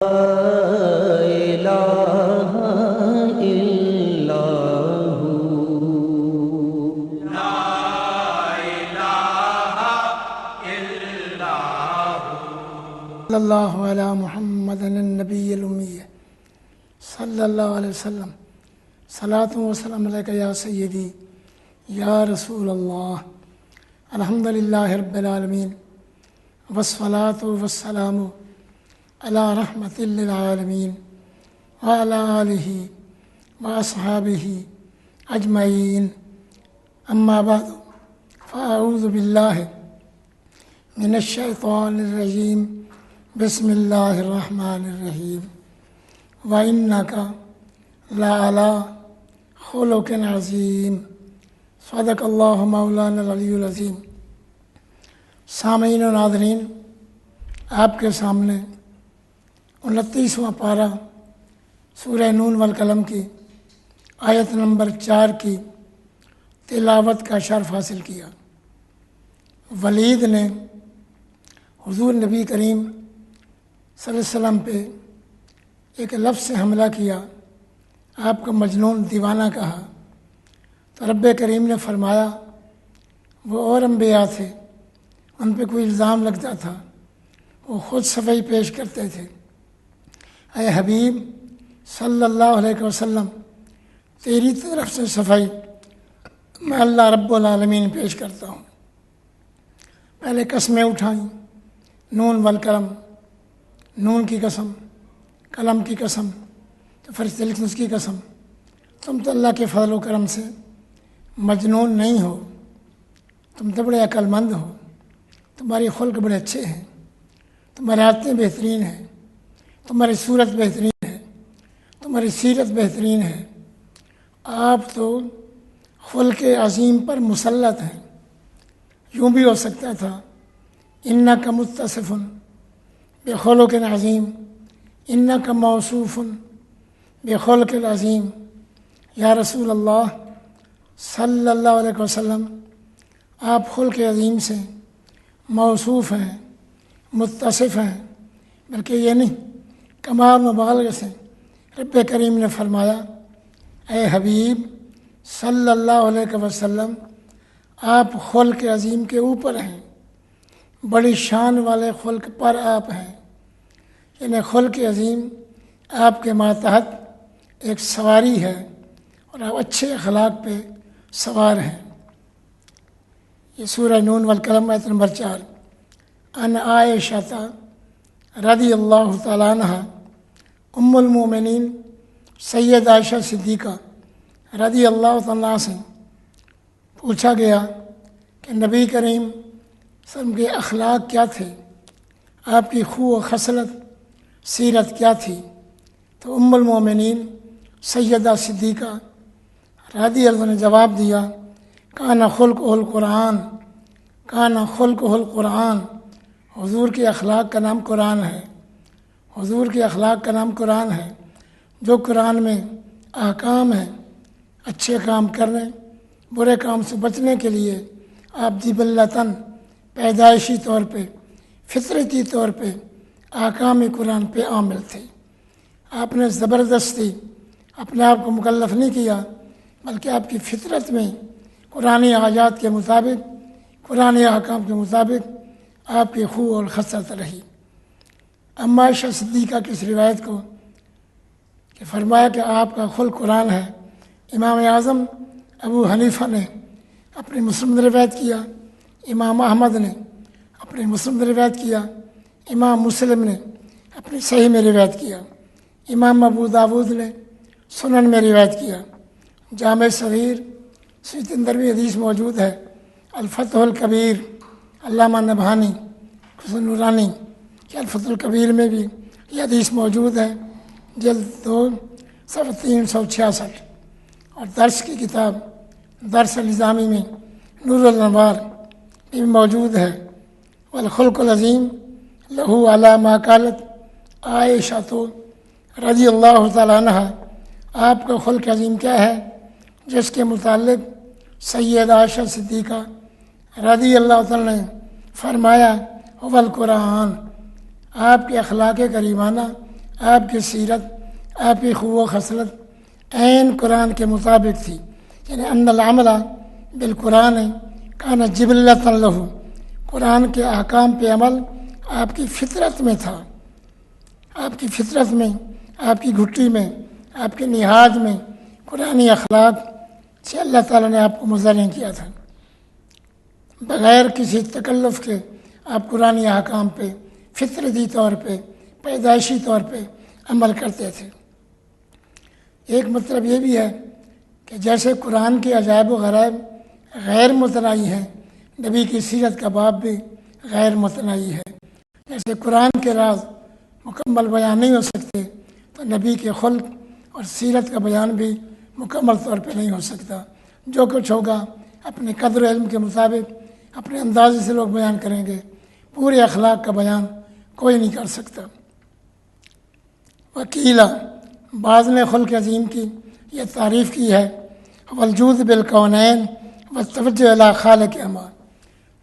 إله إلا هو صلی اللہ علی محمد النبی الأمی صلی اللہ علیہ وسلم صلاۃ و سلام علیک یا سیدی یا رسول اللہ الحمدللہ رب العالمین والصلاۃ والسلام علی رحمت للعالمین وعلی آلہ واصحابہ اجمعین اما بعد فاعوذ باللہ من الشیطان الرجیم بسم اللہ الرحمن الرحیم وَإِنَّكَ لَعَلَىٰ خُلُقٍ عَظِيمٍ صدق اللہ مولانا العلی العظیم۔ سامعین و ناظرین، آپ کے سامنے 29واں پارہ سورہ نون والقلم کی آیت نمبر 4 کی تلاوت کا شرف حاصل کیا۔ ولید نے حضور نبی کریم صلی اللہ علیہ وسلم پہ ایک لفظ سے حملہ کیا، آپ کو مجنون دیوانہ کہا، تو رب کریم نے فرمایا وہ اور انبیاء تھے، ان پہ کوئی الزام لگتا تھا وہ خود صفائی پیش کرتے تھے۔ اے حبیب صلی اللہ علیہ وسلم، تیری طرف سے صفائی میں اللہ رب العالمین پیش کرتا ہوں۔ پہلے قسمیں اٹھائیں، نون والقلم، نون کی قسم، قلم کی قسم، تو فرشتے لکھنے اس کی قسم، تم تو اللہ کے فضل و کرم سے مجنون نہیں ہو، تم تو بڑے عقل مند ہو، تمہاری خلق بڑے اچھے ہیں، تمہاری عادتیں بہترین ہیں، تمہاری صورت بہترین ہے، تمہاری سیرت بہترین ہے، آپ تو خلق عظیم پر مسلط ہیں۔ یوں بھی ہو سکتا تھا انک متصف بخلق عظیم، انک موصوف بخلق عظیم۔ یا رسول اللہ صلی اللہ علیہ وسلم، آپ خلق عظیم سے موصوف ہیں، متصف ہیں، بلکہ یہ نہیں، کمال مبالغہ سے رب کریم نے فرمایا اے حبیب صلی اللہ علیہ وسلم، آپ خلق عظیم کے اوپر ہیں، بڑی شان والے خلق پر آپ ہیں، یعنی خلق عظیم آپ کے ماتحت ایک سواری ہے اور آپ اچھے اخلاق پہ سوار ہیں۔ یہ سورہ نون والقلم آیت نمبر 4۔ ان عائشہ رضی اللہ تعالیٰ عنہ، ام المومنین سید عائشہ صدیقہ رضی اللہ تعالیٰ سے پوچھا گیا کہ نبی کریم صلی اللہ علیہ وسلم کے اخلاق کیا تھے، آپ کی خو و خصلت سیرت کیا تھی، تو ام المومنین سیدہ صدیقہ رضی اللہ عنہ نے جواب دیا کان خلقہ القرآن، کان خلقہ القرآن، حضور کے اخلاق کا نام قرآن ہے، حضور کے اخلاق کا نام قرآن ہے۔ جو قرآن میں احکام ہیں، اچھے کام کرنے برے کام سے بچنے کے لیے آپ جبلتاً پیدائشی طور پہ، فطرتی طور پہ احکام قرآن پہ عامل تھے۔ آپ نے زبردستی اپنے آپ کو مکلف نہیں کیا، بلکہ آپ کی فطرت میں قرآن آیات کے مطابق، قرآن احکام کے مطابق آپ کی خو اور خصلت رہی۔ اما عائشہ صدیقہ کی اس روایت کو کہ فرمایا کہ آپ کا خلق قرآن ہے، امام اعظم ابو حنیفہ نے اپنی مسلم میں روایت کیا، امام احمد نے اپنی مسلم میں روایت کیا، امام مسلم نے اپنی صحیح میں روایت کیا، امام ابو داود نے سنن میں روایت کیا، جامع صغیر سیت اندروی حدیث موجود ہے، الفتح الکبیر علامہ نبہانی حسن نورانی کہ الفتح الکبیر میں بھی یہ حدیث موجود ہے، جلد 2 صفحہ 366، اور درس کی کتاب درس النظامی میں نور الانوار بھی موجود ہے۔ والخلق العظیم لہو علی ما قالت عائشہ رضی اللہ تعالیٰ عنہ، آپ کا خلق عظیم کیا ہے جس کے متعلق سید عائشہ صدیقہ رضی اللہ تعالیٰ نے فرمایا والقرآن، آپ کے اخلاق کریمانہ آپ کی سیرت، آپ کی خو و خصلت عین قرآن کے مطابق تھی، یعنی ان العمل بالقرآن کان جبلۃ لہ، قرآن کے احکام پہ عمل آپ کی فطرت میں تھا، آپ کی فطرت میں، آپ کی گھٹی میں، آپ کے نہاد میں قرآنی اخلاق سے اللہ تعالیٰ نے آپ کو مزین کیا تھا۔ بغیر کسی تکلف کے آپ قرآنی احکام پہ فطرتی طور پہ، پیدائشی طور پہ عمل کرتے تھے۔ ایک مطلب یہ بھی ہے کہ جیسے قرآن کے عجائب و غرائب غیر متناہی ہیں، نبی کی سیرت کا باب بھی غیر متناہی ہے۔ جیسے قرآن کے راز مکمل بیان نہیں ہو سکتے، تو نبی کے خلق اور سیرت کا بیان بھی مکمل طور پہ نہیں ہو سکتا۔ جو کچھ ہوگا اپنے قدر و علم کے مطابق اپنے اندازے سے لوگ بیان کریں گے، پورے اخلاق کا بیان کوئی نہیں کر سکتا۔ وکیلا، بعض نے خلق عظیم کی یہ تعریف کی ہے، والجود بالکونین والتوجہ الی خالق اما،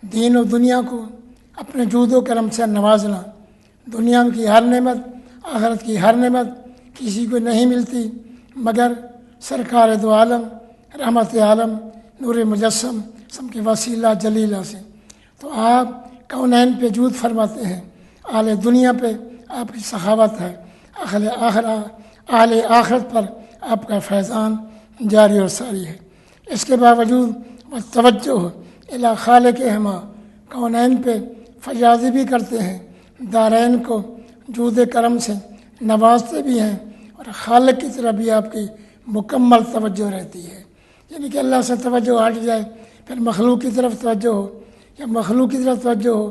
دین و دنیا کو اپنے جود و کرم سے نوازنا۔ دنیا کی ہر نعمت، آخرت کی ہر نعمت کسی کو نہیں ملتی مگر سرکار دو عالم، رحمت عالم، نور مجسم، سم کے وسیلہ جلیلہ سے۔ تو آپ کونین پہ جود فرماتے ہیں، اہل دنیا پہ آپ کی سخاوت ہے، اہل آخرت پر آپ کا فیضان جاری اور ساری ہے۔ اس کے باوجود وہ توجہ الی خالق ہما، کونین پہ فیاضی بھی کرتے ہیں، دارین کو جود کرم سے نوازتے بھی ہیں، اور خالق کی طرف بھی آپ کی مکمل توجہ رہتی ہے۔ یعنی کہ اللہ سے توجہ ہٹ جائے پھر مخلوق کی طرف توجہ ہو، یا مخلوق کی طرف توجہ ہو،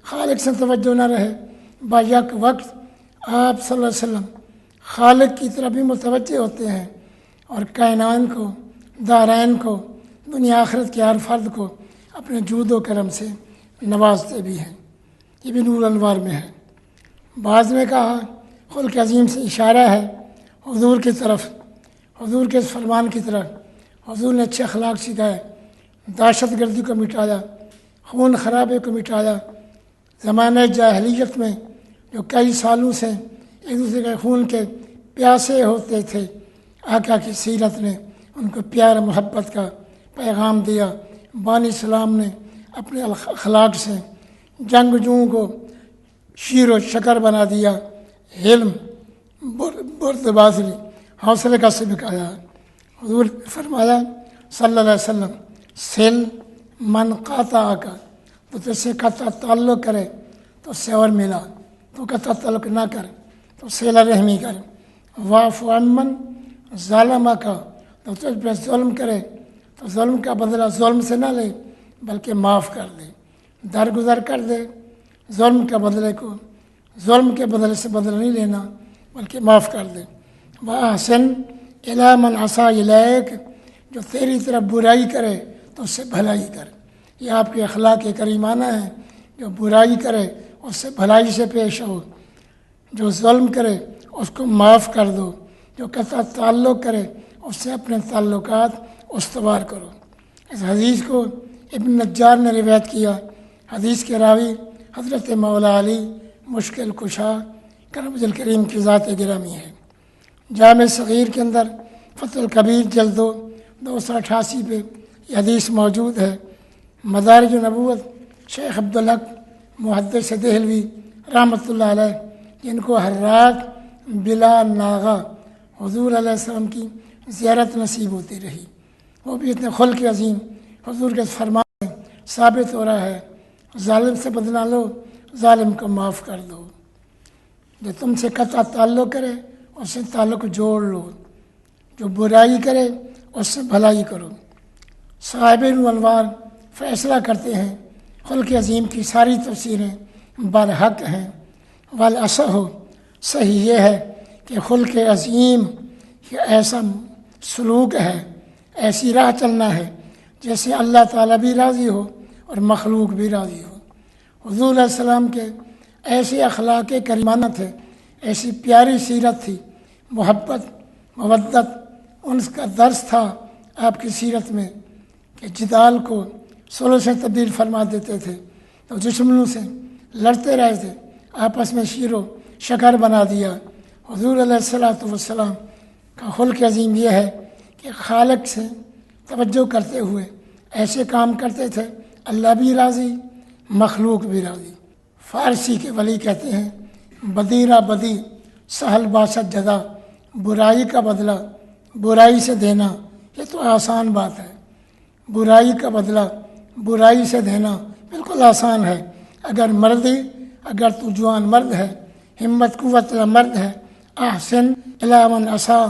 خالق سے توجہ نہ رہے، با یک وقت آپ صلی اللہ علیہ وسلم خالق کی طرف بھی متوجہ ہوتے ہیں، اور کائنات کو، دارین کو، دنیا آخرت کے ہر فرد کو اپنے جود و کرم سے نوازتے بھی ہیں۔ یہ بھی نور انوار میں ہے۔ بعض نے کہا خلق عظیم سے اشارہ ہے حضور کی طرف، حضور کے اس فرمان کی طرف۔ حضور نے اچھے اخلاق سکھائے، دہشت گردی کو مٹایا، خون خرابے کو مٹایا۔ زمانہ جاہلیت میں جو کئی سالوں سے ایک دوسرے کے خون کے پیاسے ہوتے تھے، آقا کی سیرت نے ان کو پیار محبت کا پیغام دیا۔ بانی اسلام نے اپنے اخلاق سے جنگجوؤں کو شیر و شکر بنا دیا، علم، بردباری، حوصلے کا سبقایا۔ حضور فرمایا صلی اللہ علیہ وسلم، سل من قاطع کا، تو تجھ سے قطع تعلق کرے تو اس سے اور ملا، تو قطع تعلق نہ کر تو صلہ رحمی کر۔ واعف عمن ظالم کا، تو تجھ پہ ظلم کرے تو ظلم کا بدلہ ظلم سے نہ لے بلکہ معاف کر دے، درگزر کر دے۔ ظلم کے بدلے کو ظلم کے بدلے سے بدلہ نہیں لینا بلکہ معاف کر دے۔ وَأَحْسِنْ إِلَىٰ مَنْ أَسَاءَ إِلَيْكَ، جو تیری طرف برائی کرے تو اس سے بھلائی کر۔ یہ آپ کے اخلاق کریمانہ ہیں، جو برائی کرے اس سے بھلائی سے پیش ہو، جو ظلم کرے اس کو معاف کر دو، جو قطع تعلق کرے اس سے اپنے تعلقات استوار کرو۔ اس حدیث کو ابن نجار نے روایت کیا۔ حدیث کے راوی حضرت مولا علی مشکل کشا کرم الکریم کی ذات گرامی ہے۔ جامع صغیر کے اندر فتح الکبیر جلد 288 پہ یہ حدیث موجود ہے۔ مدارج نبوت شیخ عبدالحق محدث دہلوی رحمۃ اللہ علیہ، جن کو ہر رات بلا ناغہ حضور علیہ السلام کی زیارت نصیب ہوتی رہی، وہ بھی اتنے خلق عظیم حضور کے فرمان میں ثابت ہو رہا ہے، ظالم سے بدلہ لو، ظالم کو معاف کر دو، جو تم سے قطع تعلق کرے اس سے تعلق جوڑ لو، جو برائی کرے اس سے بھلائی کرو۔ صاحب انوار فیصلہ کرتے ہیں خلق عظیم کی ساری تفسیریں برحق ہیں۔ والاصح، صحیح یہ ہے کہ خلق عظیم یہ ایسا سلوک ہے، ایسی راہ چلنا ہے جیسے اللہ تعالیٰ بھی راضی ہو اور مخلوق بھی راضی ہو۔ حضور علیہ السلام کے ایسے اخلاق کریمانہ تھے، ایسی پیاری سیرت تھی، محبت، مودت، ان کا درس تھا آپ کی سیرت میں کہ جدال کو صلح سے تبدیل فرما دیتے تھے، تو دشمنوں سے لڑتے رہے تھے، آپس میں شیر و شکر بنا دیا۔ حضور علیہ الصلوۃ والسلام کا خلق عظیم یہ ہے کہ خالق سے توجہ کرتے ہوئے ایسے کام کرتے تھے اللہ بھی راضی مخلوق بھی راضی۔ فارسی کے ولی کہتے ہیں بدیرہ بدی سہل باشد جزا، برائی کا بدلہ برائی سے دینا یہ تو آسان بات ہے، برائی کا بدلہ برائی سے دینا بالکل آسان ہے۔ اگر تو جوان مرد ہے، ہمت قوت والا مرد ہے، احسن الی من اساء،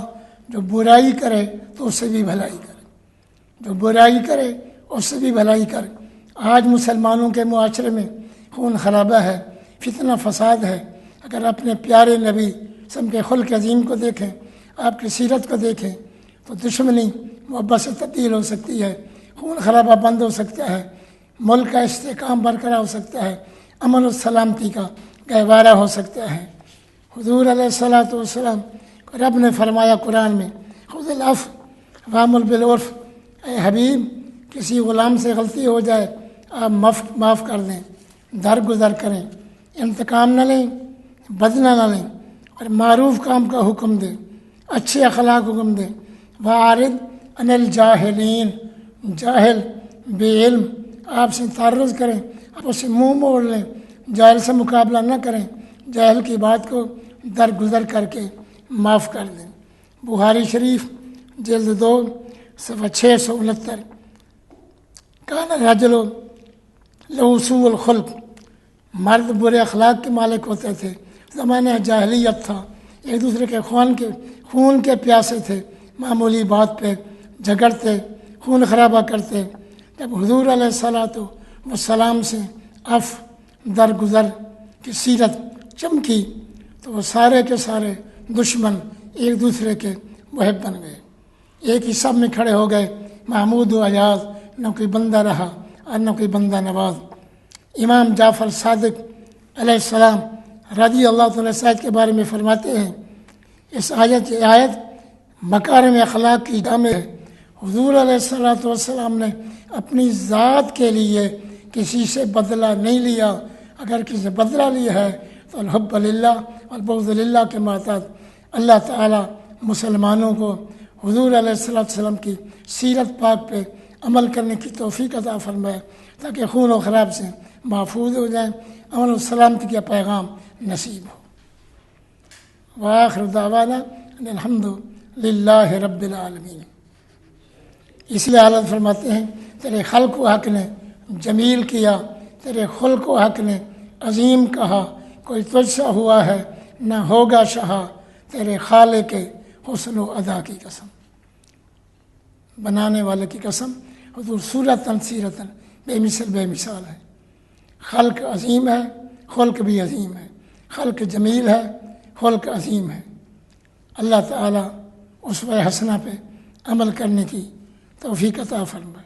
جو برائی کرے تو اس سے بھی بھلائی کرے، جو برائی کرے اس سے بھی بھلائی کرے۔ آج مسلمانوں کے معاشرے میں خون خرابہ ہے، فتنہ فساد ہے۔ اگر اپنے پیارے نبی سم کے خلق عظیم کو دیکھیں، آپ کی سیرت کو دیکھیں، تو دشمنی محبت سے تبدیل ہو سکتی ہے، خون خرابہ بند ہو سکتا ہے، ملک کا استحکام برقرار ہو سکتا ہے، امن و سلامتی کا گہوارہ ہو سکتا ہے۔ حضور علیہ الصلوۃ والسلام کو رب نے فرمایا قرآن میں خذ العفو وامر بالعرف، اے حبیب کسی غلام سے غلطی ہو جائے آپ معاف کر دیں، درگزر کریں، انتقام نہ لیں، بدلہ نہ لیں، اور معروف کام کا حکم دیں، اچھے اخلاق حکم دیں۔ وَأَعْرِضْ عَنِ الْجَاهِلِينَ، جاہل بے علم آپ سے تعرض کریں، آپ اسے منہ موڑ لیں، جاہل سے مقابلہ نہ کریں، جاہل کی بات کو درگزر کر کے معاف کر دیں۔ بخاری شریف جلد 2 صفحہ 669، کان رجل لہو سوء الخلق، مرد برے اخلاق کے مالک ہوتے تھے، زمانہ جاہلیت تھا، ایک دوسرے کے خون کے پیاسے تھے، معمولی بات پہ جھگڑتے، خون خرابہ کرتے۔ جب حضور علیہ الصلوۃ والسلام سے درگزر کی سیرت چمکی تو وہ سارے کے سارے دشمن ایک دوسرے کے محب بن گئے، ایک ہی سب میں کھڑے ہو گئے، محمود و ایاز، نہ کوئی بندہ رہا اور نہ کوئی بندہ نواز۔ امام جعفر صادق علیہ السلام رضی اللہ تعالیٰ عنہ کے بارے میں فرماتے ہیں، اس آیت مکارم اخلاق کی جامع ہے۔ حضور علیہ الصلوۃ والسلام نے اپنی ذات کے لیے کسی سے بدلہ نہیں لیا، اگر کسی سے بدلہ لیا ہے تو الحب للہ والبغض للہ کے محتاط۔ اللہ تعالیٰ مسلمانوں کو حضور علیہ السلام کی سیرت پاک پہ عمل کرنے کی توفیق عطا فرمائے تاکہ خون و خراب سے محفوظ ہو جائیں، امن و سلامتی کا پیغام نصیب ہو۔ وآخر دعوانا ان الحمد للہ رب العالمین۔ اس لیے حالت فرماتے ہیں تیرے خلق و حق نے جمیل کیا، تیرے خلق و حق نے عظیم کہا، کوئی تجھ سا ہوا ہے نہ ہوگا شہا، تیرے خالق کے حسن و ادا کی قسم، بنانے والے کی قسم۔ حضور صورتاً سیرتاً بے مثال ہے، خلق عظیم ہے، خلق بھی عظیم ہے، خلق جمیل ہے، خلق عظیم ہے۔ اللہ تعالیٰ اسوہ حسنہ پہ عمل کرنے کی توفیق عطا فرمائے۔